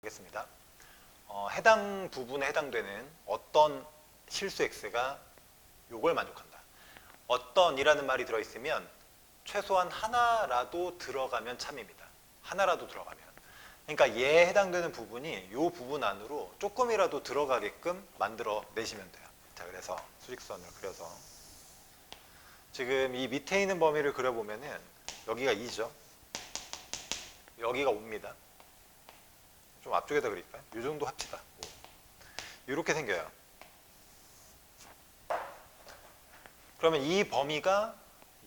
보겠습니다. 해당 부분에 해당되는 어떤 실수 x가 요걸 만족한다. 어떤이라는 말이 들어있으면 최소한 하나라도 들어가면 참입니다. 하나라도 들어가면. 그러니까 얘에 해당되는 부분이 요 부분 안으로 조금이라도 들어가게끔 만들어 내시면 돼요. 자, 그래서 수직선을 그려서 지금 이 밑에 있는 범위를 그려보면은 여기가 2죠. 여기가 5입니다. 좀 앞쪽에다 그릴까요? 이 정도 합시다. 이렇게 생겨요. 그러면 이 범위가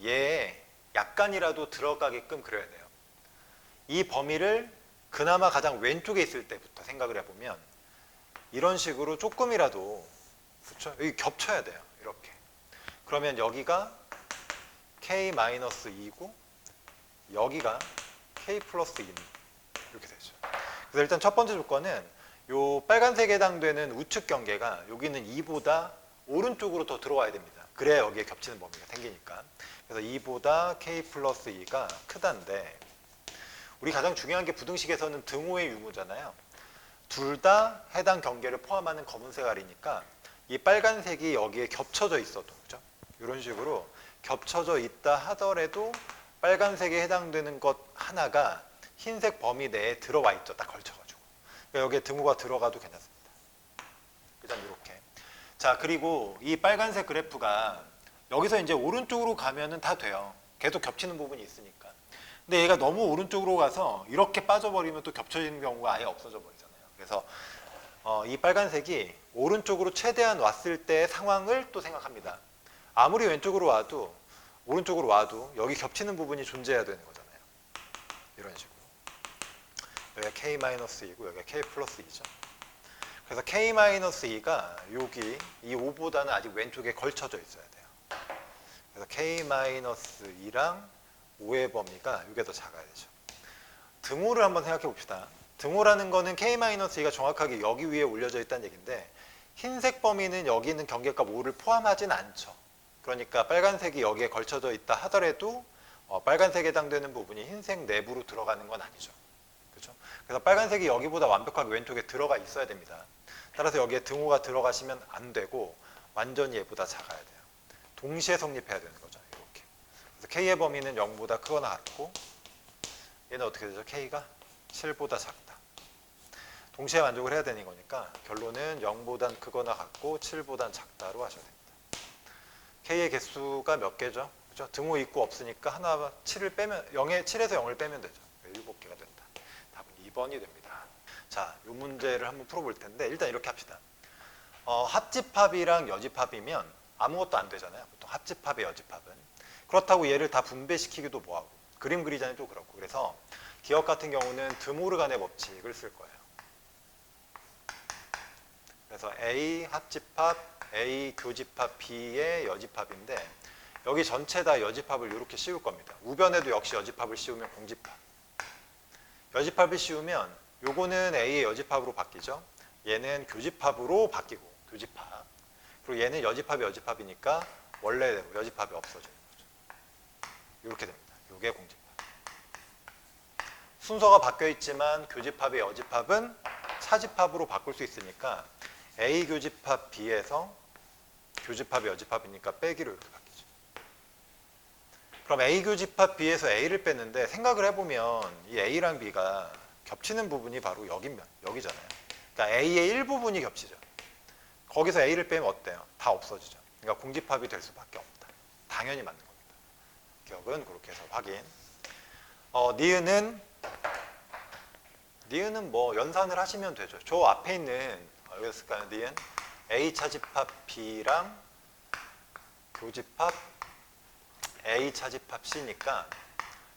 얘에 약간이라도 들어가게끔 그려야 돼요. 이 범위를 그나마 가장 왼쪽에 있을 때부터 생각을 해보면 이런 식으로 조금이라도 그렇죠? 여기 겹쳐야 돼요. 이렇게. 그러면 여기가 K-2이고 여기가 K 플러스 2 이렇게 되죠. 그래서 일단 첫 번째 조건은 요 빨간색에 해당되는 우측 경계가 여기는 2보다 오른쪽으로 더 들어와야 됩니다. 그래야 여기에 겹치는 범위가 생기니까. 그래서 2보다 K 플러스 2가 크다인데 우리 가장 중요한 게 부등식에서는 등호의 유무잖아요. 둘 다 해당 경계를 포함하는 검은색 알이니까 이 빨간색이 여기에 겹쳐져 있어도 그죠? 이런 식으로 겹쳐져 있다 하더라도 빨간색에 해당되는 것 하나가 흰색 범위 내에 들어와 있죠. 딱 걸쳐가지고. 그러니까 여기에 등호가 들어가도 괜찮습니다. 일단 이렇게. 자, 그리고 이 빨간색 그래프가 여기서 이제 오른쪽으로 가면은 다 돼요. 계속 겹치는 부분이 있으니까. 근데 얘가 너무 오른쪽으로 가서 이렇게 빠져버리면 또 겹쳐지는 경우가 아예 없어져 버리잖아요. 그래서 이 빨간색이 오른쪽으로 최대한 왔을 때의 상황을 또 생각합니다. 아무리 왼쪽으로 와도 오른쪽으로 와도 여기 겹치는 부분이 존재해야 되는 거잖아요. 이런 식으로. 여기가 K-2이고 여기가 K 플러스 2죠. 그래서 K-2가 여기 이 5보다는 아직 왼쪽에 걸쳐져 있어야 돼요. 그래서 K-2랑 5의 범위가 이게 더 작아야 되죠. 등호를 한번 생각해 봅시다. 등호라는 거는 K-2가 정확하게 여기 위에 올려져 있다는 얘기인데 흰색 범위는 여기 있는 경계값 5를 포함하진 않죠. 그러니까 빨간색이 여기에 걸쳐져 있다 하더라도 빨간색에 해당되는 부분이 흰색 내부로 들어가는 건 아니죠. 그렇죠? 그래서 빨간색이 여기보다 완벽하게 왼쪽에 들어가 있어야 됩니다. 따라서 여기에 등호가 들어가시면 안 되고 완전히 얘보다 작아야 돼요. 동시에 성립해야 되는 거죠. 이렇게. 그래서 K의 범위는 0보다 크거나 같고 얘는 어떻게 되죠? K가 7보다 작다. 동시에 만족을 해야 되는 거니까 결론은 0보단 크거나 같고 7보단 작다로 하셔야 됩니다. K의 개수가 몇 개죠? 그죠? 등호 있고 없으니까 하나 7을 빼면 7에서 0을 빼면 되죠. 7개가 된다. 답은 2번이 됩니다. 자, 이 문제를 한번 풀어볼 텐데 일단 이렇게 합시다. 합집합이랑 여집합이면 아무것도 안 되잖아요. 보통 합집합의 여집합은. 그렇다고 얘를 다 분배시키기도 뭐하고 그림 그리자니 또 그렇고 그래서 기억 같은 경우는 드모르간의 법칙을 쓸 거예요. 그래서 A 합집합, A 교집합, B의 여집합인데 여기 전체 다 여집합을 이렇게 씌울 겁니다. 우변에도 역시 여집합을 씌우면 공집합. 여집합을 씌우면 요거는 A의 여집합으로 바뀌죠. 얘는 교집합으로 바뀌고 교집합. 그리고 얘는 여집합이 여집합이니까 원래대로 여집합이 없어지는 거죠. 이렇게 됩니다. 요게 공집합. 순서가 바뀌어 있지만 교집합의 여집합은 차집합으로 바꿀 수 있으니까 A 교집합 B에서 교집합의 여집합이니까 빼기로 이렇게 바뀌죠. 그럼 A 교집합 B에서 A를 뺐는데 생각을 해보면 이 A랑 B가 겹치는 부분이 바로 여기잖아요. 그러니까 A의 일부분이 겹치죠. 거기서 A를 빼면 어때요? 다 없어지죠. 그러니까 공집합이 될 수밖에 없다. 당연히 맞는 겁니다. 기억은 그렇게 해서 확인. 니은은 뭐 연산을 하시면 되죠. 저 앞에 있는 여기 쓸까요? 니은 A 차집합 B랑 교집합 A 차집합 C니까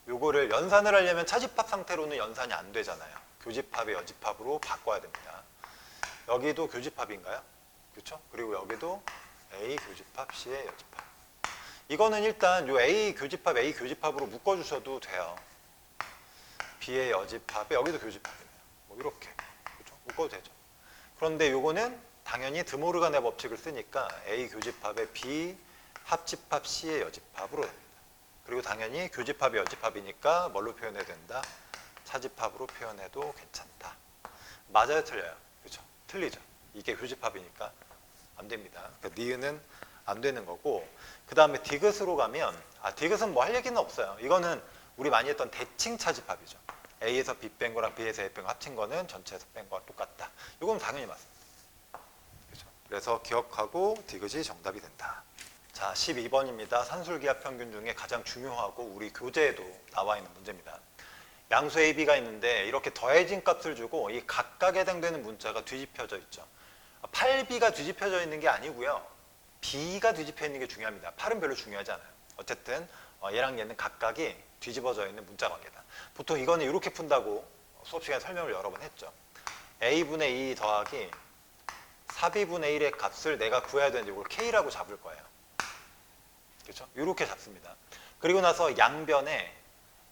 요거를 연산을 하려면 차집합 상태로는 연산이 안 되잖아요. 교집합의 여집합으로 바꿔야 됩니다. 여기도 교집합인가요? 그렇죠? 그리고 여기도 A 교집합 C의 여집합. 이거는 일단 요 A 교집합으로 묶어주셔도 돼요. B의 여집합에 여기도 교집합이네요. 뭐 이렇게 그렇죠? 묶어도 되죠. 그런데 요거는 당연히 드모르간의 법칙을 쓰니까 A 교집합의 B 합집합 C의 여집합으로 됩니다. 그리고 당연히 교집합의 여집합이니까 뭘로 표현해야 된다? 차집합으로 표현해도 괜찮다. 맞아요, 틀려요? 그렇죠? 틀리죠. 이게 교집합이니까 안 됩니다. 그러니까 니은은 안 되는 거고, 그 다음에 디귿으로 가면, 디귿은 뭐 할 얘기는 없어요. 이거는 우리 많이 했던 대칭 차집합이죠. A에서 B 뺀 거랑 B에서 A 뺀 거 합친 거는 전체에서 뺀 거랑 똑같다. 이건 당연히 맞습니다. 그렇죠? 그래서 기억하고 디귿이 정답이 된다. 자, 12번입니다. 산술기하 평균 중에 가장 중요하고 우리 교재에도 나와 있는 문제입니다. 양수 A, B가 있는데 이렇게 더해진 값을 주고 이 각각에 해당되는 문자가 뒤집혀져 있죠. 8B가 뒤집혀져 있는 게 아니고요. B가 뒤집혀 있는 게 중요합니다. 8은 별로 중요하지 않아요. 어쨌든 얘랑 얘는 각각이 뒤집어져 있는 문자 관계다. 보통 이거는 이렇게 푼다고 수업 시간에 설명을 여러 번 했죠. A분의 2 더하기 4B분의 1의 값을 내가 구해야 되는데 이걸 K라고 잡을 거예요. 그렇죠? 이렇게 잡습니다. 그리고 나서 양변에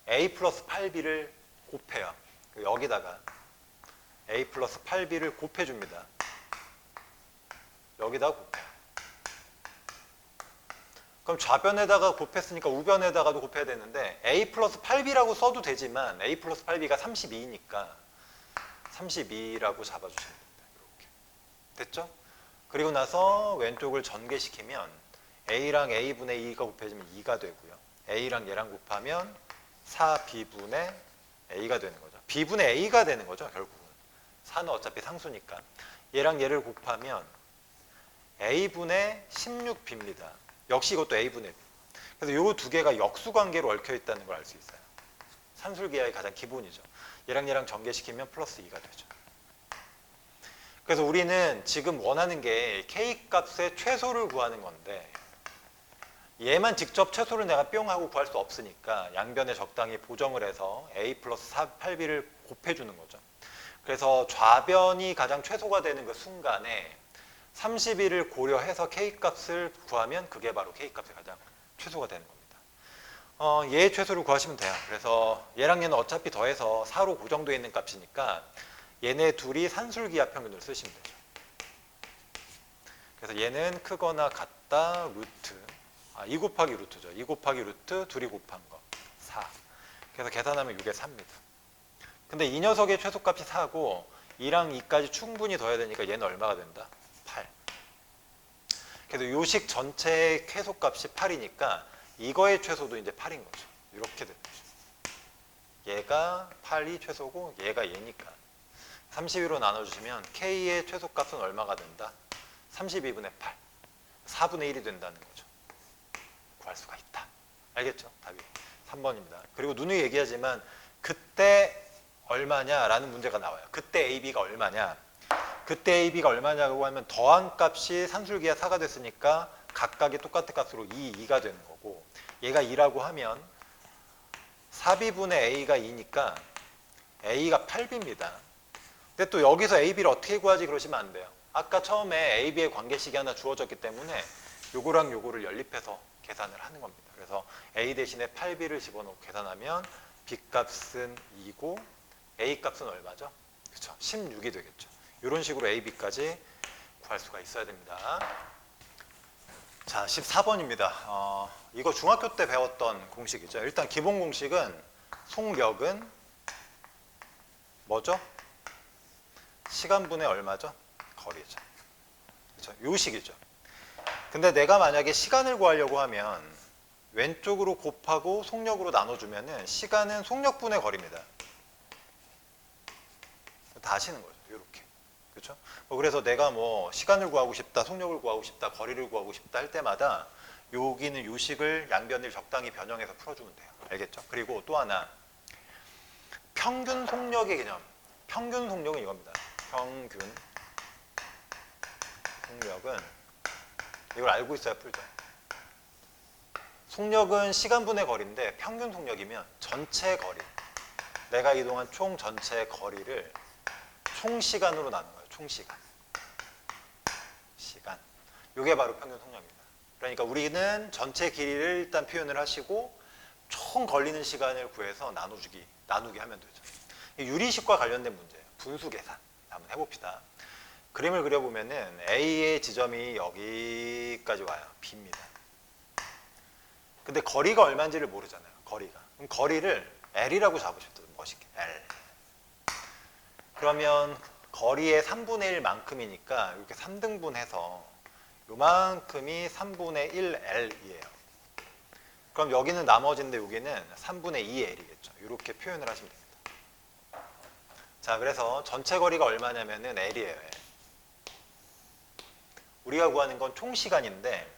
A 플러스 8B를 곱해요. 여기다가 A 플러스 8B를 곱해줍니다. 여기다가 곱해요. 그럼 좌변에다가 곱했으니까 우변에다가도 곱해야 되는데 A 플러스 8B라고 써도 되지만 A 플러스 8B가 32니까 32라고 잡아주시면 됩니다. 이렇게. 됐죠? 그리고 나서 왼쪽을 전개시키면 A랑 A분의 2가 곱해지면 2가 되고요. A랑 얘랑 곱하면 4B분의 A가 되는 거죠. B분의 A가 되는 거죠, 결국은. 4는 어차피 상수니까. 얘랑 얘를 곱하면 A분의 16B입니다. 역시 이것도 A분의 B. 그래서 이 두 개가 역수관계로 얽혀 있다는 걸 알 수 있어요. 산술기하의 가장 기본이죠. 얘랑 얘랑 전개시키면 플러스 2가 되죠. 그래서 우리는 지금 원하는 게 K 값의 최소를 구하는 건데 얘만 직접 최소를 내가 뿅 하고 구할 수 없으니까 양변에 적당히 보정을 해서 A 플러스 8B를 곱해주는 거죠. 그래서 좌변이 가장 최소가 되는 그 순간에 31을 고려해서 K값을 구하면 그게 바로 K값이 가장 최소가 되는 겁니다. 얘의 최소를 구하시면 돼요. 그래서 얘랑 얘는 어차피 더해서 4로 고정되어 있는 값이니까 얘네 둘이 산술기하 평균을 쓰시면 되죠. 그래서 얘는 크거나 같다 루트 2 곱하기 루트죠. 2 곱하기 루트 둘이 곱한 거 4. 그래서 계산하면 6에 4입니다. 근데 이 녀석의 최소값이 4고 2랑 2까지 충분히 더해야 되니까 얘는 얼마가 된다? 8. 그래서 요식 전체의 최소값이 8이니까 이거의 최소도 이제 8인 거죠. 이렇게 되는 거죠. 얘가 8이 최소고 얘가 얘니까 32로 나눠주시면 K의 최소값은 얼마가 된다? 32분의 8. 4분의 1이 된다는 거죠. 구할 수가 있다. 알겠죠? 답이 3번입니다. 그리고 누누이 얘기하지만 그때 얼마냐라는 문제가 나와요. 그때 AB가 얼마냐? 그때 AB가 얼마냐고 하면 더한 값이 산술기하 4가 됐으니까 각각이 똑같은 값으로 2가 되는 거고 얘가 2라고 하면 4B분의 A가 2니까 A가 8B입니다. 근데 또 여기서 AB를 어떻게 구하지 그러시면 안 돼요. 아까 처음에 AB의 관계식이 하나 주어졌기 때문에 요거랑 요거를 연립해서 계산을 하는 겁니다. 그래서 A 대신에 8B를 집어넣고 계산하면 B 값은 2고 A 값은 얼마죠? 그렇죠. 16이 되겠죠. 이런 식으로 A, B까지 구할 수가 있어야 됩니다. 자, 14번입니다. 이거 중학교 때 배웠던 공식이죠. 일단 기본 공식은 속력은 뭐죠? 시간분의 얼마죠? 거리죠. 그렇죠. 요 식이죠. 근데 내가 만약에 시간을 구하려고 하면 왼쪽으로 곱하고 속력으로 나눠주면은 시간은 속력분의 거리입니다. 다 아시는 거죠. 이렇게. 그렇죠? 그래서 내가 뭐 시간을 구하고 싶다, 속력을 구하고 싶다, 거리를 구하고 싶다 할 때마다 여기는 요 식을 양변을 적당히 변형해서 풀어주면 돼요. 알겠죠? 그리고 또 하나 평균 속력의 개념. 평균 속력은 이겁니다. 평균 속력은 이걸 알고 있어야 풀죠. 속력은 시간분의 거리인데 평균 속력이면 전체 거리. 내가 이동한 총 전체 거리를 총 시간으로 나눈 거예요. 총 시간. 시간. 이게 바로 평균 속력입니다. 그러니까 우리는 전체 길이를 일단 표현을 하시고 총 걸리는 시간을 구해서 나누기 하면 되죠. 유리식과 관련된 문제예요. 분수 계산. 한번 해봅시다. 그림을 그려보면은 A의 지점이 여기까지 와요. B입니다. 근데 거리가 얼마인지를 모르잖아요. 거리가. 그럼 거리를 L이라고 잡으셔도 멋있게. L. 그러면 거리의 3분의 1만큼이니까 이렇게 3등분해서 요만큼이 3분의 1L이에요. 그럼 여기는 나머지인데 여기는 3분의 2L이겠죠. 이렇게 표현을 하시면 됩니다. 자, 그래서 전체 거리가 얼마냐면은 L이에요. L. 우리가 구하는 건 총 시간인데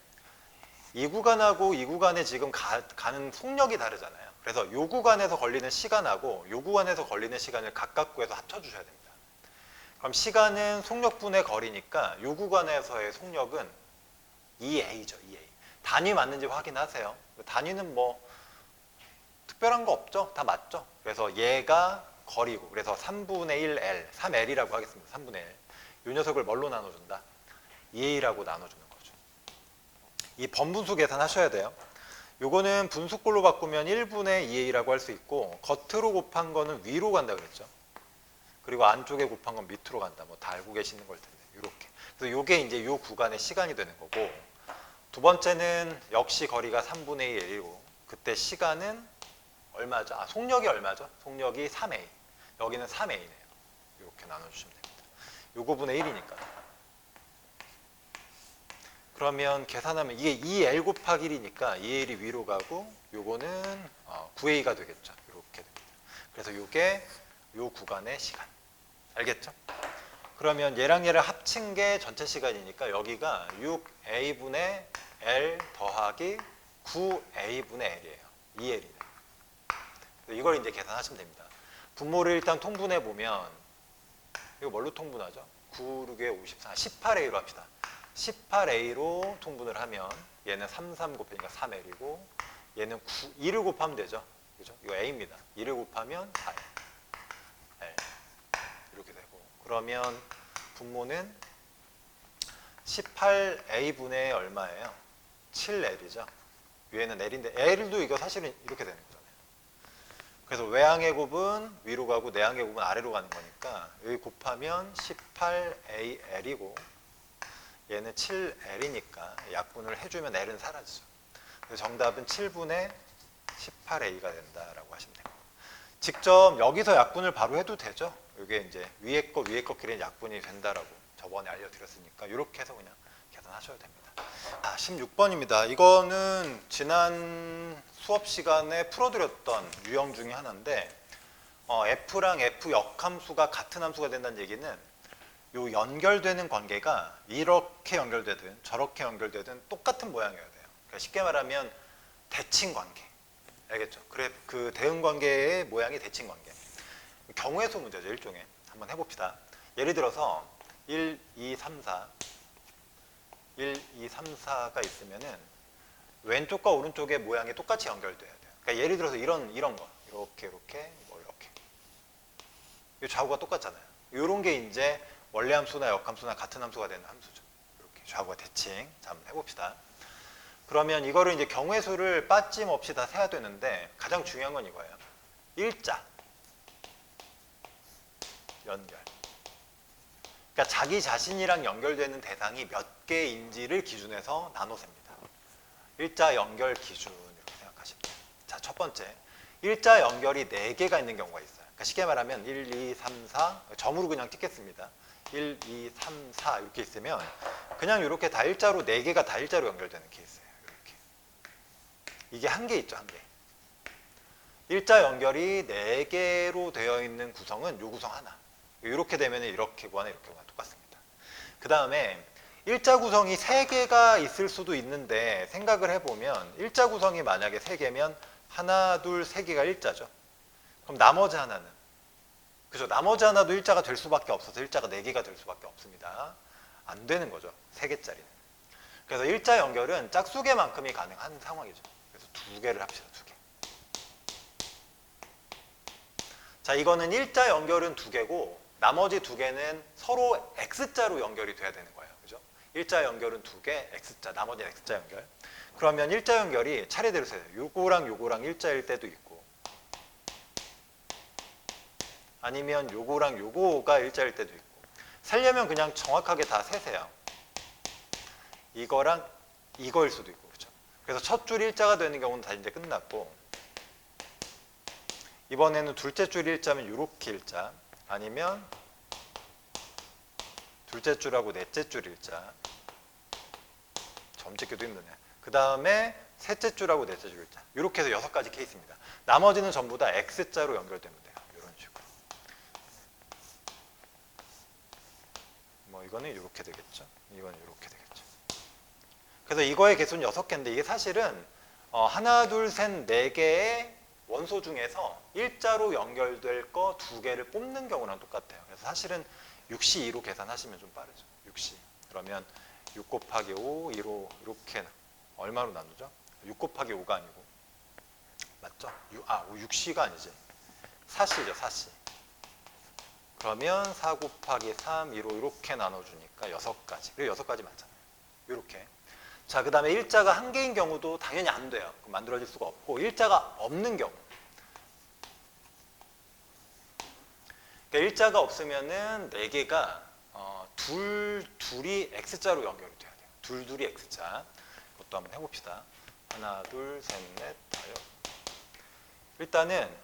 이 구간하고 이 구간에 지금 가는 속력이 다르잖아요. 그래서 이 구간에서 걸리는 시간하고 이 구간에서 걸리는 시간을 각각 구해서 합쳐주셔야 됩니다. 그럼 시간은 속력분의 거리니까 이 구간에서의 속력은 2A죠. 2A. 단위 맞는지 확인하세요. 단위는 뭐 특별한 거 없죠? 다 맞죠? 그래서 얘가 거리고 그래서 3분의 1L, 3L이라고 하겠습니다. 3분의 1. 이 녀석을 뭘로 나눠준다? 2A라고 나눠주는 거죠. 이 번분수 계산하셔야 돼요. 요거는 분수꼴로 바꾸면 1분의 2A라고 할 수 있고 겉으로 곱한 거는 위로 간다 그랬죠. 그리고 안쪽에 곱한 건 밑으로 간다. 뭐 다 알고 계시는 걸 텐데 이렇게. 그래서 요게 이제 요 구간의 시간이 되는 거고 두 번째는 역시 거리가 3분의 2A이고 그때 시간은 얼마죠? 아, 속력이 얼마죠? 속력이 3A. 여기는 3A네요. 이렇게 나눠주시면 됩니다. 요거 분의 1이니까. 그러면 계산하면 이게 2L 곱하기 1이니까 2L이 위로 가고 요거는 9A가 되겠죠. 이렇게 됩니다. 그래서 요게 요 구간의 시간. 알겠죠? 그러면 얘랑 얘를 합친 게 전체 시간이니까 여기가 6A분의 L 더하기 9A분의 L이에요. 2L이네. 이걸 이제 계산하시면 됩니다. 분모를 일단 통분해 보면 이거 뭘로 통분하죠? 9, 6에 54, 18A로 합시다. 18A로 통분을 하면 얘는 33 곱하니까 3L이고 얘는 2를 곱하면 되죠. 그죠? 이거 A입니다. 2를 곱하면 4L. L. 이렇게 되고 그러면 분모는 18A분의 얼마예요? 7L이죠. 위에는 L인데 L도 이거 사실은 이렇게 되는 거잖아요. 그래서 외항의 곱은 위로 가고 내항의 곱은 아래로 가는 거니까 여기 곱하면 18AL이고 얘는 7L이니까 약분을 해주면 L은 사라지죠. 그래서 정답은 7분의 18A가 된다라고 하시면 됩니다. 직접 여기서 약분을 바로 해도 되죠. 이게 이제 위에 거 길이는 약분이 된다라고 저번에 알려드렸으니까 이렇게 해서 그냥 계산하셔도 됩니다. 16번입니다. 이거는 지난 수업 시간에 풀어드렸던 유형 중에 하나인데 F랑 F 역함수가 같은 함수가 된다는 얘기는 요 연결되는 관계가 이렇게 연결되든 저렇게 연결되든 똑같은 모양이어야 돼요. 그러니까 쉽게 말하면 대칭 관계. 알겠죠? 그래 그 대응 관계의 모양이 대칭 관계. 경우의 수 문제죠, 일종의. 한번 해봅시다. 예를 들어서 1, 2, 3, 4 1, 2, 3, 4가 있으면은 왼쪽과 오른쪽의 모양이 똑같이 연결돼야 돼요. 그러니까 예를 들어서 이런 거 이렇게 뭐 이렇게 이 좌우가 똑같잖아요. 이런 게 이제 원래 함수나 역함수나 같은 함수가 되는 함수죠. 이렇게 좌우가 대칭. 자, 한번 해봅시다. 그러면 이거를 이제 경우의 수를 빠짐없이 다 세야 되는데 가장 중요한 건 이거예요. 일자 연결. 그러니까 자기 자신이랑 연결되는 대상이 몇 개인지를 기준해서 나눠 셉니다. 일자 연결 기준 이렇게 생각하시면 돼요. 자, 첫 번째. 일자 연결이 4개가 있는 경우가 있어요. 그러니까 쉽게 말하면 1, 2, 3, 4 점으로 그냥 찍겠습니다. 1, 2, 3, 4 이렇게 있으면 그냥 이렇게 다 일자로 4개가 다 일자로 연결되는 케이스예요. 이렇게. 이게 한 개 있죠, 한 개. 일자 연결이 4개로 되어 있는 구성은 요 구성 하나. 이렇게 되면 이렇게 구하나 이렇게 구하나 똑같습니다. 그 다음에 일자 구성이 3개가 있을 수도 있는데 생각을 해보면 일자 구성이 만약에 3개면 하나, 둘, 3개가 일자죠. 그럼 나머지 하나는 그죠? 나머지 하나도 일자가 될 수밖에 없어서 일자가 4개가 될 수밖에 없습니다. 안 되는 거죠. 3개짜리는. 그래서 일자 연결은 짝수개만큼이 가능한 상황이죠. 그래서 2개를 합시다. 2개. 자, 이거는 일자 연결은 2개고 나머지 2개는 서로 X자로 연결이 돼야 되는 거예요. 그죠? 일자 연결은 2개, X자, 나머지는 X자 연결. 그러면 일자 연결이 차례대로 세요. 요거랑 일자일 때도 있고 아니면 요거랑 요거가 일자일 때도 있고 세려면 그냥 정확하게 다 세세요. 이거랑 이거일 수도 있고 그렇죠. 그래서 첫 줄 일자가 되는 경우는 다 이제 끝났고 이번에는 둘째 줄 일자면 요렇게 일자 아니면 둘째 줄하고 넷째 줄 일자. 점 찍기도 힘드네. 그 다음에 셋째 줄하고 넷째 줄 일자. 이렇게 해서 6가지 케이스입니다. 나머지는 전부 다 X자로 연결되면 돼요. 이런 식으로. 뭐 이거는 이렇게 되겠죠. 이거는 이렇게 되겠죠. 그래서 이거의 개수는 6개인데 이게 사실은 하나, 둘, 셋, 네 개의 원소 중에서 일자로 연결될 거 2개를 뽑는 경우랑 똑같아요. 그래서 사실은 6시 2로 계산하시면 좀 빠르죠. 6시. 그러면 6 곱하기 5, 2로 이렇게 얼마로 나누죠? 6 곱하기 5가 아니고 맞죠? 6시가 아니지. 4시죠. 4시. 그러면 4 곱하기 3, 2로 이렇게 나눠주니까 6가지. 그리고 6가지 맞잖아요. 이렇게. 자, 그 다음에 일자가 한 개인 경우도 당연히 안 돼요. 그럼 만들어질 수가 없고 일자가 없는 경우. 그러니까 일자가 없으면은 4개가 둘이 X자로 연결이 돼야 돼요. 둘이 X자. 그것도 한번 해봅시다. 하나, 둘, 셋, 넷, 다섯. 일단은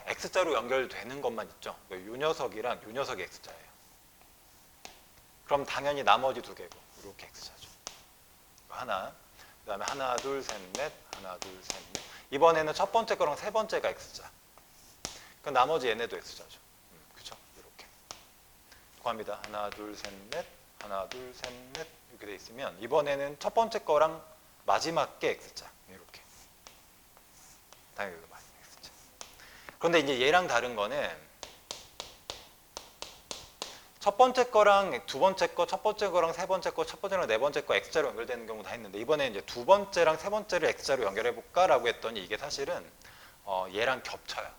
X자로 연결되는 것만 있죠. 요 녀석이랑 요 녀석이 X자예요. 그럼 당연히 나머지 2개고 이렇게 X자죠. 하나, 그 다음에 하나, 둘, 셋, 넷, 하나, 둘, 셋, 넷. 이번에는 첫 번째 거랑 세 번째가 X자. 그 나머지 얘네도 X자죠. 그죠? 이렇게. 구합니다. 하나, 둘, 셋, 넷, 하나, 둘, 셋, 넷. 이렇게 돼 있으면 이번에는 첫 번째 거랑 마지막 게 X자. 이렇게. 당연히 이거 마지막 X자. 그런데 이제 얘랑 다른 거는 첫 번째 거랑 두 번째 거, 첫 번째 거랑 세 번째 거, 첫 번째랑 네 번째 거 X자로 연결되는 경우 다 있는데 이번에 이제 두 번째랑 세 번째를 X자로 연결해 볼까라고 했더니 이게 사실은 얘랑 겹쳐요.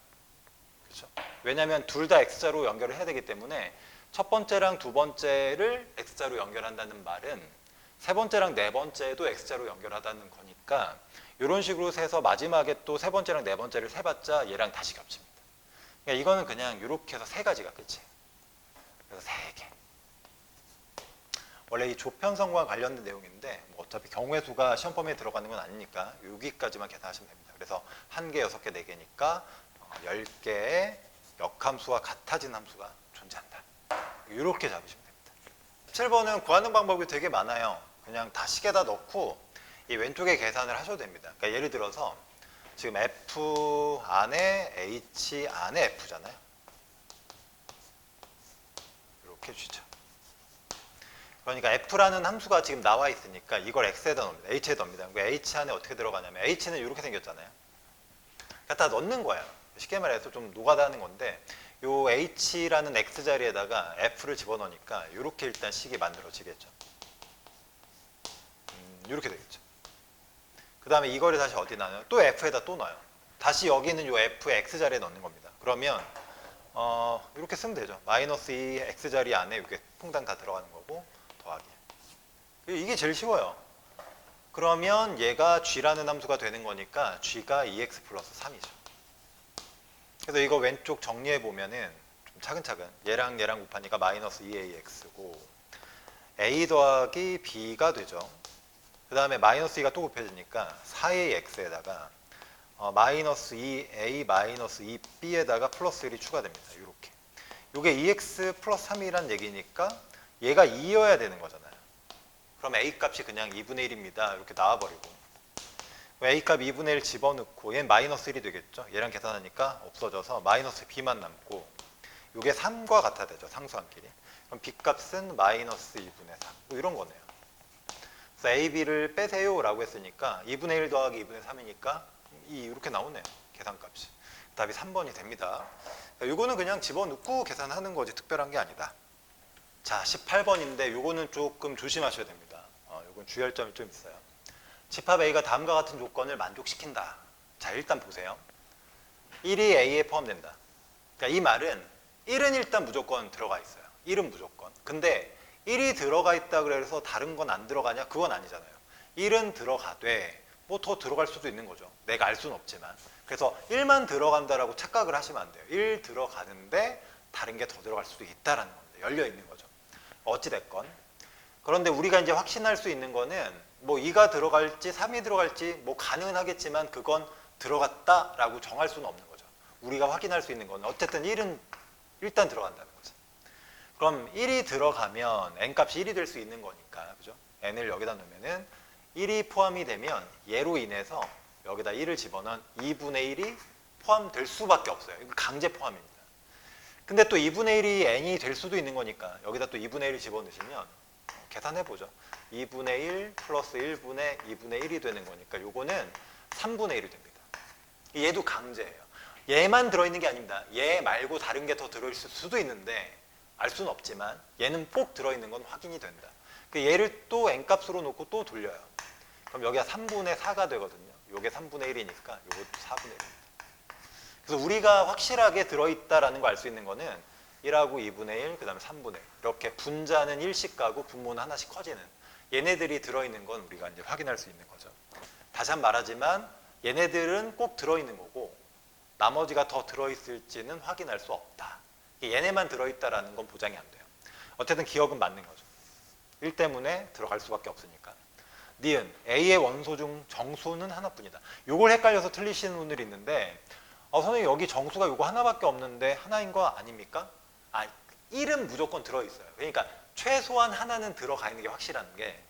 그렇죠? 왜냐하면 둘 다 X자로 연결을 해야 되기 때문에 첫 번째랑 두 번째를 X자로 연결한다는 말은 세 번째랑 네 번째도 X자로 연결하다는 거니까 이런 식으로 해서 마지막에 또 세 번째랑 네 번째를 세봤자 얘랑 다시 겹칩니다. 그러니까 이거는 그냥 이렇게 해서 3가지가 끝이에요. 그래서 3개. 원래 이 조편성과 관련된 내용인데 뭐 어차피 경우의 수가 시험 범위에 들어가는 건 아니니까 여기까지만 계산하시면 됩니다. 그래서 1개, 6개, 4개니까 10개의 역함수와 같아진 함수가 존재한다. 이렇게 잡으시면 됩니다. 17번은 구하는 방법이 되게 많아요. 그냥 다 식에다 넣고 이 왼쪽에 계산을 하셔도 됩니다. 그러니까 예를 들어서 지금 F 안에 H 안에 F잖아요. 이렇게 해주시죠. 그러니까 F라는 함수가 지금 나와 있으니까 이걸 X에다 넣습니다. H에다 넣습니다. 그러니까 H 안에 어떻게 들어가냐면 H는 이렇게 생겼잖아요. 그러니까 다 넣는 거예요. 쉽게 말해서 좀 노가다하는 건데 요 H라는 X 자리에다가 F를 집어넣으니까 이렇게 일단 식이 만들어지겠죠. 이렇게 되겠죠. 그 다음에 이거를 다시 어디 넣어요? 또 F에다 또 넣어요. 다시 여기는 요 F X 자리에 넣는 겁니다. 그러면 이렇게 쓰면 되죠. 마이너스 2 X 자리 안에 이렇게 퐁당 다 들어가는 거고 더하기. 이게 제일 쉬워요. 그러면 얘가 G라는 함수가 되는 거니까 G가 2X 플러스 3이죠. 그래서 이거 왼쪽 정리해 보면은 좀 차근차근 얘랑 곱하니까 마이너스 2AX고 A 더하기 B가 되죠. 그 다음에 마이너스 2가 또 곱해지니까 4AX에다가 마이너스 2A 마이너스 2B에다가 플러스 1이 추가됩니다. 이렇게. 이게 2X 플러스 3이란 얘기니까 얘가 2여야 되는 거잖아요. 그럼 A 값이 그냥 2분의 1입니다. 이렇게 나와버리고 A 값 2분의 1 집어넣고 얘는 마이너스 1이 되겠죠. 얘랑 계산하니까 없어져서 마이너스 B만 남고 이게 3과 같아 되죠. 상수함끼리. 그럼 B 값은 마이너스 2분의 3 뭐 이런 거네요. 그래서 A, B를 빼세요 라고 했으니까 2분의 1 더하기 2분의 3이니까 이렇게 나오네요. 계산값이. 답이 3번이 됩니다. 그러니까 이거는 그냥 집어넣고 계산하는 거지 특별한 게 아니다. 자, 18번인데 이거는 조금 조심하셔야 됩니다. 이건 주의할 점이 좀 있어요. 집합 A가 다음과 같은 조건을 만족시킨다. 자, 일단 보세요. 1이 A에 포함된다. 그러니까 이 말은 1은 일단 무조건 들어가 있어요. 1은 무조건. 근데 1이 들어가 있다 그래서 다른 건 안 들어가냐? 그건 아니잖아요. 1은 들어가되 뭐 더 들어갈 수도 있는 거죠. 내가 알 수는 없지만. 그래서 1만 들어간다라고 착각을 하시면 안 돼요. 1 들어가는데 다른 게 더 들어갈 수도 있다라는 건데 열려 있는 거죠. 어찌됐건. 그런데 우리가 이제 확신할 수 있는 거는 뭐 2가 들어갈지 3이 들어갈지 뭐 가능하겠지만 그건 들어갔다라고 정할 수는 없는 거죠. 우리가 확인할 수 있는 건 어쨌든 1은 일단 들어간다는 거죠. 그럼 1이 들어가면 n값이 1이 될 수 있는 거니까, 그죠? n을 여기다 놓으면은 1이 포함이 되면 얘로 인해서 여기다 1을 집어넣은 2분의 1이 포함될 수밖에 없어요. 이거 강제 포함입니다. 근데 또 2분의 1이 n이 될 수도 있는 거니까 여기다 또 2분의 1을 집어넣으시면 계산해보죠. 2분의 1 플러스 1분의 2분의 1이 되는 거니까 요거는 3분의 1이 됩니다. 얘도 강제예요. 얘만 들어있는 게 아닙니다. 얘 말고 다른 게 더 들어있을 수도 있는데 알 수는 없지만 얘는 꼭 들어있는 건 확인이 된다. 얘를 또 n값으로 놓고 또 돌려요. 그럼 여기가 3분의 4가 되거든요. 요게 3분의 1이니까 요것도 4분의 1입니다. 그래서 우리가 확실하게 들어있다라는 거 알 수 있는 거는 1하고 2분의 1, 그 다음에 3분의 1. 이렇게 분자는 1씩 가고 분모는 하나씩 커지는 얘네들이 들어있는 건 우리가 이제 확인할 수 있는 거죠. 다시 한번 말하지만 얘네들은 꼭 들어있는 거고 나머지가 더 들어있을지는 확인할 수 없다. 얘네만 들어있다라는 건 보장이 안 돼요. 어쨌든 기억은 맞는 거죠. 1 때문에 들어갈 수밖에 없으니까. 니은 A의 원소 중 정수는 하나뿐이다. 요걸 헷갈려서 틀리시는 분들이 있는데 선생님 여기 정수가 요거 하나밖에 없는데 하나인 거 아닙니까? 1은 무조건 들어있어요. 그러니까 최소한 하나는 들어가 있는 게 확실한 게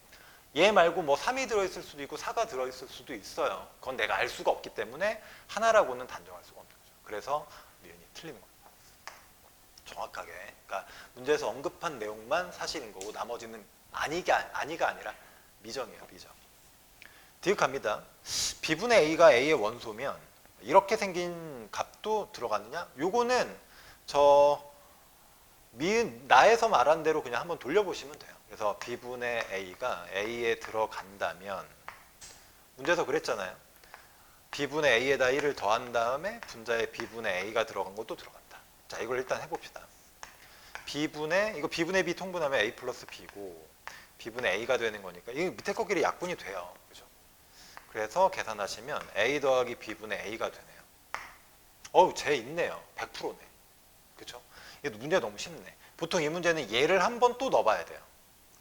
얘 말고 뭐 3이 들어있을 수도 있고 4가 들어있을 수도 있어요. 그건 내가 알 수가 없기 때문에 하나라고는 단정할 수가 없는 거죠. 그래서 니은이 틀린 거예요. 정확하게. 그러니까 문제에서 언급한 내용만 사실인 거고 나머지는 아니가 아니라 미정이에요. 미정. 디귿합니다. B분의 A가 A의 원소면 이렇게 생긴 값도 들어갔느냐? 요거는 나에서 말한 대로 그냥 한번 돌려보시면 돼요. 그래서 B분의 A가 A에 들어간다면 문제에서 그랬잖아요. B분의 A에다 1을 더한 다음에 분자에 B분의 A가 들어간 것도 들어간다. 자, 이걸 일단 해봅시다. 이거 B분의 B 통분하면 A 플러스 B고 B분의 A가 되는 거니까 이 밑에 거끼리 약분이 돼요. 그죠? 그래서 계산하시면 A 더하기 B분의 A가 되네요. 쟤 있네요. 100%네. 그죠? 이 문제가 너무 쉽네. 보통 이 문제는 얘를 한 번 또 넣어봐야 돼요.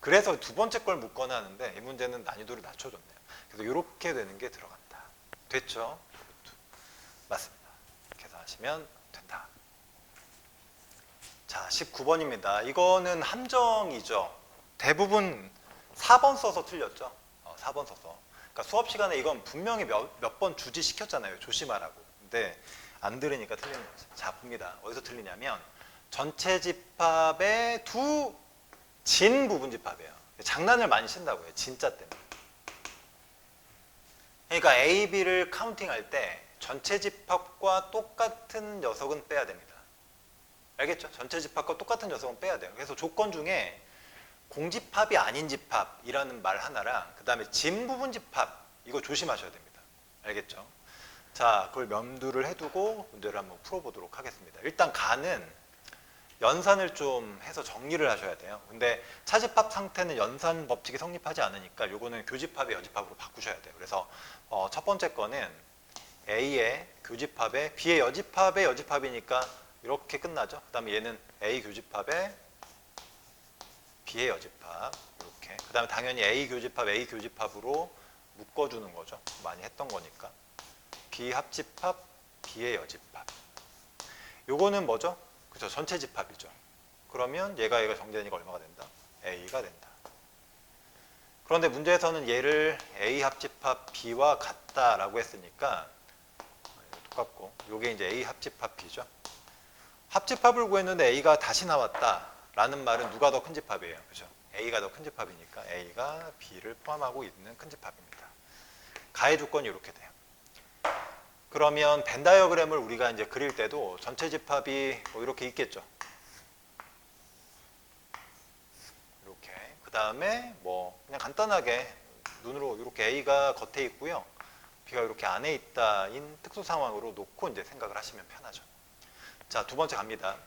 그래서 두 번째 걸 묶거나 하는데 이 문제는 난이도를 낮춰줬네요. 그래서 이렇게 되는 게 들어간다. 됐죠? 이것도 맞습니다. 계산하시면 된다. 자, 19번입니다. 이거는 함정이죠. 대부분 4번 써서 틀렸죠. 4번 써서. 그러니까 수업 시간에 이건 분명히 몇 번 주지시켰잖아요. 조심하라고. 근데 안 들으니까 틀리는 거죠. 자, 봅니다. 어디서 틀리냐면 전체 집합의 두 진 부분 집합이에요. 장난을 많이 친다고요. 진짜 때문에. 그러니까 A, B를 카운팅할 때 전체 집합과 똑같은 녀석은 빼야 됩니다. 알겠죠? 전체 집합과 똑같은 녀석은 빼야 돼요. 그래서 조건 중에 공집합이 아닌 집합이라는 말 하나랑 그 다음에 진 부분 집합 이거 조심하셔야 됩니다. 알겠죠? 자, 그걸 염두를 해두고 문제를 한번 풀어보도록 하겠습니다. 일단 가는 연산을 좀 해서 정리를 하셔야 돼요. 근데 차집합 상태는 연산 법칙이 성립하지 않으니까 요거는 교집합의 여집합으로 바꾸셔야 돼요. 그래서 첫 번째 거는 A의 교집합에 B의 여집합의 여집합이니까 이렇게 끝나죠. 그 다음에 얘는 A 교집합에 B의 여집합 이렇게. 그 다음에 당연히 A 교집합으로 묶어주는 거죠. 많이 했던 거니까. B 합집합, B의 여집합. 요거는 뭐죠? 그죠? 전체 집합이죠. 그러면 얘가 정제되니까 얼마가 된다? A가 된다. 그런데 문제에서는 얘를 A 합집합 B와 같다라고 했으니까 똑같고 요게 이제 A 합집합 B죠. 합집합을 구했는데 A가 다시 나왔다라는 말은 누가 더 큰 집합이에요? 그죠? A가 더 큰 집합이니까 A가 B를 포함하고 있는 큰 집합입니다. 가해 조건이 이렇게 돼요. 그러면 벤 다이어그램을 우리가 이제 그릴 때도 전체 집합이 뭐 이렇게 있겠죠. 이렇게. 그 다음에 뭐 그냥 간단하게 눈으로 이렇게 A가 겉에 있고요. B가 이렇게 안에 있다인 특수 상황으로 놓고 이제 생각을 하시면 편하죠. 자, 두 번째 갑니다.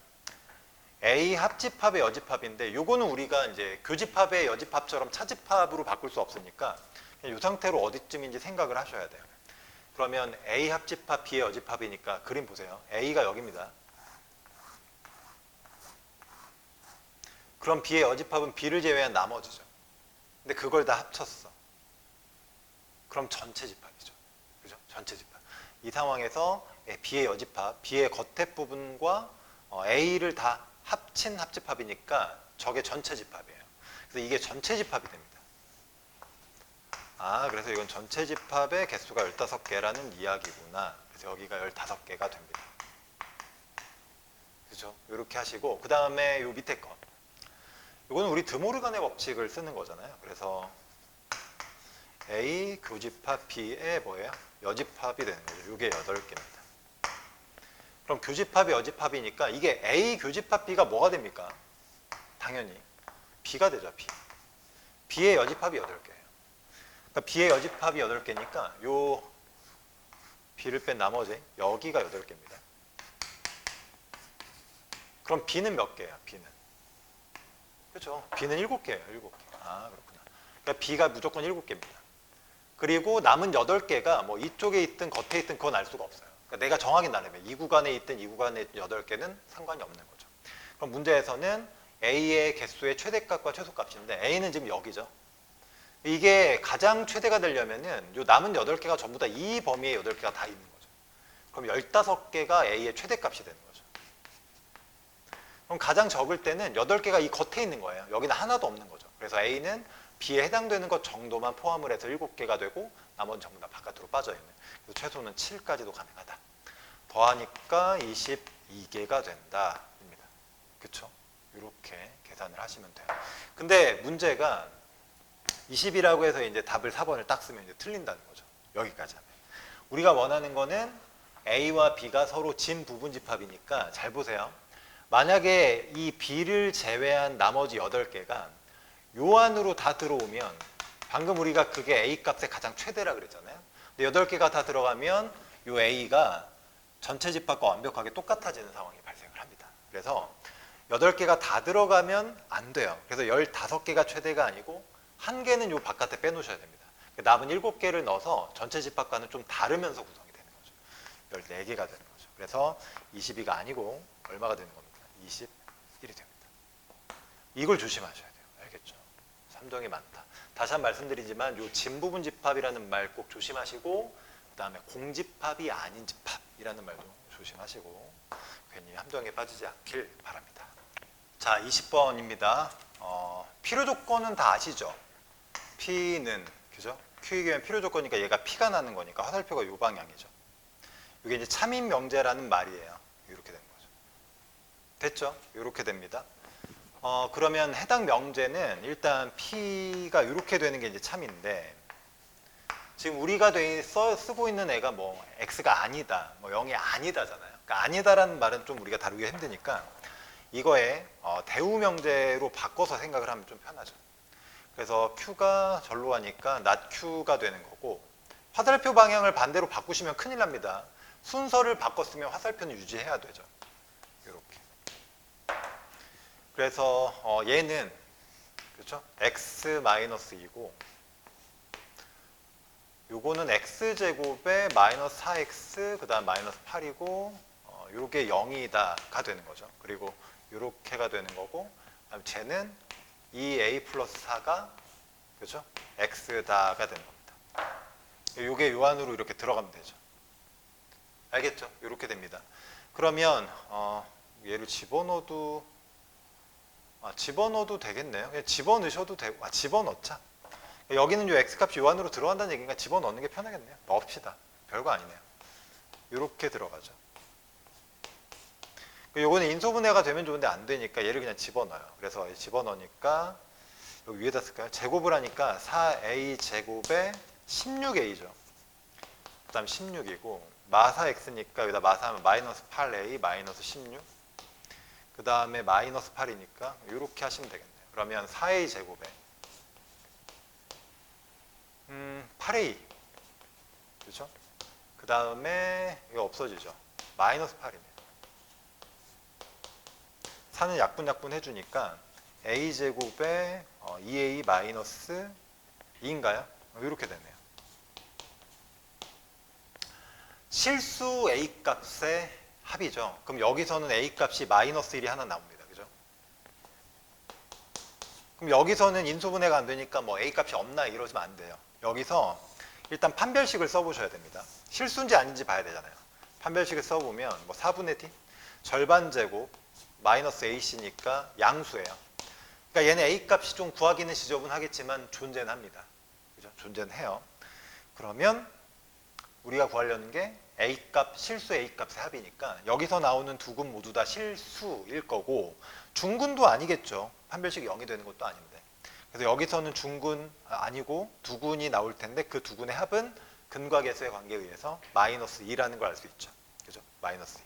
A 합집합의 여집합인데 요거는 우리가 이제 교집합의 여집합처럼 차집합으로 바꿀 수 없으니까 그냥 이 상태로 어디쯤인지 생각을 하셔야 돼요. 그러면 A 합집합, B의 여집합이니까 그림 보세요. A가 여기입니다. 그럼 B의 여집합은 B를 제외한 나머지죠. 근데 그걸 다 합쳤어. 그럼 전체 집합이죠. 그죠? 전체 집합. 이 상황에서 B의 여집합, B의 겉에 부분과 A를 다 합친 합집합이니까 저게 전체 집합이에요. 그래서 이게 전체 집합이 됩니다. 그래서 이건 전체 집합의 개수가 15개라는 이야기구나. 그래서 여기가 15개가 됩니다. 그죠? 이렇게 하시고, 그 다음에 요 밑에 거. 이거는 우리 드모르간의 법칙을 쓰는 거잖아요. 그래서 A 교집합 B의 뭐예요? 여집합이 되는 거죠. 이게 8개입니다. 그럼 교집합이 여집합이니까 이게 A 교집합 B가 뭐가 됩니까? 당연히 B가 되죠. B. B의 여집합이 8개예요. 그러니까 B의 여집합이 8개니까 요 B를 뺀 나머지 여기가 8개입니다. 그럼 B는 몇 개예요? B는. 그렇죠. B는 7개예요. 7개. 그렇구나. 그러니까 B가 무조건 7개입니다. 그리고 남은 8개가 뭐 이쪽에 있든 겉에 있든 그건 알 수가 없어요. 그러니까 내가 정하게 나누면 이 구간에 있든 이 구간에 8개는 상관이 없는 거죠. 그럼 문제에서는 A의 개수의 최대값과 최소값인데 A는 지금 여기죠. 이게 가장 최대가 되려면은 요 남은 8개가 전부 다 이 범위에 8개가 다 있는 거죠. 그럼 15개가 A의 최대값이 되는 거죠. 그럼 가장 적을 때는 8개가 이 겉에 있는 거예요. 여기는 하나도 없는 거죠. 그래서 A는 B에 해당되는 것 정도만 포함을 해서 7개가 되고 나머지 전부 다 바깥으로 빠져있는. 그래서 최소는 7까지도 가능하다. 더하니까 22개가 된다. 입니다. 그쵸? 이렇게 계산을 하시면 돼요. 근데 문제가 20이라고 해서 이제 답을 4번을 딱 쓰면 이제 틀린다는 거죠. 여기까지 하면. 우리가 원하는 거는 A와 B가 서로 진 부분집합이니까 잘 보세요. 만약에 이 B를 제외한 나머지 8개가 요 안으로 다 들어오면 방금 우리가 그게 A 값의 가장 최대라 그랬잖아요. 근데 8개가 다 들어가면 요 A가 전체 집합과 완벽하게 똑같아지는 상황이 발생을 합니다. 그래서 8개가 다 들어가면 안 돼요. 그래서 15개가 최대가 아니고 1개는 요 바깥에 빼놓으셔야 됩니다. 남은 7개를 넣어서 전체 집합과는 좀 다르면서 구성이 되는 거죠. 14개가 되는 거죠. 그래서 22가 아니고 얼마가 되는 겁니까? 21이 됩니다. 이걸 조심하셔야 돼요. 알겠죠? 3정이 많다. 다시 한번 말씀드리지만 요 진부분 집합이라는 말 꼭 조심하시고 그 다음에 공집합이 아닌 집합이라는 말도 조심하시고 괜히 함정에 빠지지 않길 바랍니다. 자, 20번입니다. 필요 조건은 다 아시죠? P는 그죠? Q이면 필요 조건이니까 얘가 P가 나는 거니까 화살표가 이 방향이죠. 이게 이제 참인 명제라는 말이에요. 이렇게 되는 거죠. 됐죠? 이렇게 됩니다. 그러면 해당 명제는 일단 P가 이렇게 되는 게 이제 참인데 지금 우리가 쓰고 있는 애가 뭐 X가 아니다, 뭐 0이 아니다잖아요. 그러니까 아니다라는 말은 좀 우리가 다루기가 힘드니까 이거에 대우 명제로 바꿔서 생각을 하면 좀 편하죠. 그래서 Q가 절로 가니까 not Q가 되는 거고 화살표 방향을 반대로 바꾸시면 큰일 납니다. 순서를 바꿨으면 화살표는 유지해야 되죠. 이렇게. 그래서 얘는 그렇죠? x-2고 요거는 x제곱에 마이너스 4x 그 다음 마이너스 8이고 요게 0이다가 되는 거죠. 그리고 요렇게가 되는 거고 그다음 쟤는 2a 플러스 4가 그렇죠? x다가 되는 겁니다. 요게 요 안으로 이렇게 들어가면 되죠. 알겠죠? 이렇게 됩니다. 그러면 얘를 집어넣어도 되겠네요. 그냥 집어넣으셔도 되고 집어넣자. 여기는 요 x값이 요 안으로 들어간다는 얘기니까 집어넣는 게 편하겠네요. 넣읍시다. 별거 아니네요. 이렇게 들어가죠. 요거는 인수분해가 되면 좋은데 안 되니까 얘를 그냥 집어넣어요. 그래서 집어넣으니까 여기 위에다 쓸까요? 제곱을 하니까 4a 제곱에 16a죠. 그 다음 16이고 마사 x니까 여기다 마사하면 마이너스 8a 마이너스 16. 그 다음에 마이너스 8이니까 이렇게 하시면 되겠네요. 그러면 4a 제곱에 8a 그렇죠? 그 다음에 이거 없어지죠. 마이너스 8이네요. 4는 약분 해주니까 a 제곱에 2a 마이너스 2인가요? 이렇게 되네요. 실수 a 값의 합이죠. 그럼 여기서는 a 값이 마이너스 1이 하나 나옵니다. 그죠? 그럼 여기서는 인수분해가 안 되니까 뭐 a 값이 없나 이러시면 안 돼요. 여기서 일단 판별식을 써보셔야 됩니다. 실수인지 아닌지 봐야 되잖아요. 판별식을 써보면 뭐 4분의 d 절반 제곱 마이너스 AC니까 양수예요. 그러니까 얘는 A 값이 좀 구하기는 지저분하겠지만 존재는 합니다. 그죠? 존재는 해요. 그러면 우리가 구하려는 게 A 값, 실수 A 값의 합이니까 여기서 나오는 두 군 모두 다 실수일 거고 중군도 아니겠죠. 판별식이 0이 되는 것도 아닌데. 그래서 여기서는 중군 아니고 두 군이 나올 텐데 그 두 군의 합은 근과 계수의 관계에 의해서 마이너스 2라는 걸 알 수 있죠. 그죠? 마이너스 2.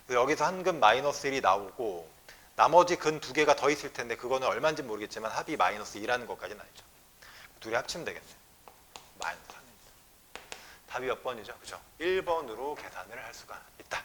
그래서 여기서 한 근 마이너스 1이 나오고 나머지 근 두 개가 더 있을 텐데 그거는 얼마인지 모르겠지만 합이 마이너스 2라는 것까지는 알죠. 둘이 합치면 되겠네. 마이너스 3입니다. 답이 몇 번이죠? 그죠? 1번으로 계산을 할 수가 있다.